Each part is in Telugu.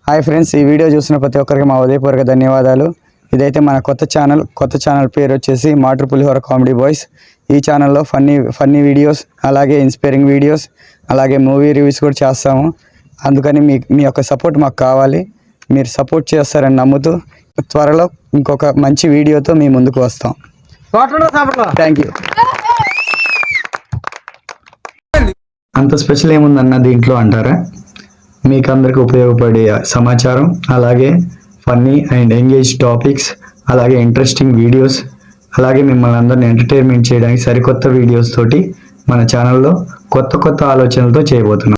హాయ్ ఫ్రెండ్స్, ఈ వీడియో చూసిన ప్రతి ఒక్కరికి మా ఉదయపూర్వక ధన్యవాదాలు. ఇదైతే మన కొత్త ఛానల్ పేరు వచ్చేసి మాటర్ పులిహోర కామెడీ బాయ్స్. ఈ ఛానల్లో ఫన్నీ వీడియోస్, అలాగే ఇన్స్పైరింగ్ వీడియోస్, అలాగే మూవీ రివ్యూస్ కూడా చేస్తాము. అందుకని మీ యొక్క సపోర్ట్ మాకు కావాలి. మీరు సపోర్ట్ చేస్తారని నమ్ముతూ త్వరలో ఇంకొక మంచి వీడియోతో మీ ముందుకు వస్తాం. Thank you. అంత స్పెషల్ ఏముందన్న దీంట్లో అంటారా? మీకు అందరికి ఉపయోగపడే సమాచారం, అలాగే ఫన్నీ అండ్ ఎంగేజ్ టాపిక్స్, అలాగే ఇంట్రెస్టింగ్ వీడియోస్, అలాగే మిమ్మల్ని అందరిని ఎంటర్టైన్మెంట్ చేయడానికి సరికొత్త వీడియోస్ తోటి మన ఛానల్లో కొత్త ఆలోచనలతో చేయబోతున్నాం.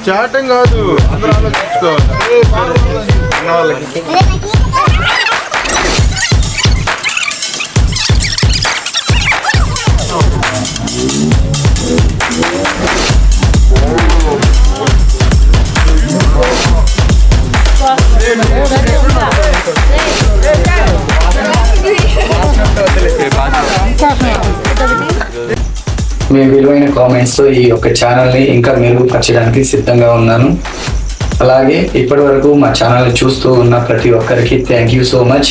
చాటింగ్ కాదు, అందరూ ఆలోచించుకోవాలి. మీ విలువైన కామెంట్స్తో ఈ యొక్క ఛానల్ని ఇంకా మెరుగుపరచడానికి సిద్ధంగా ఉన్నాను. అలాగే ఇప్పటి వరకు మా ఛానల్ని చూస్తూ ఉన్న ప్రతి ఒక్కరికి థ్యాంక్ యూ సో మచ్.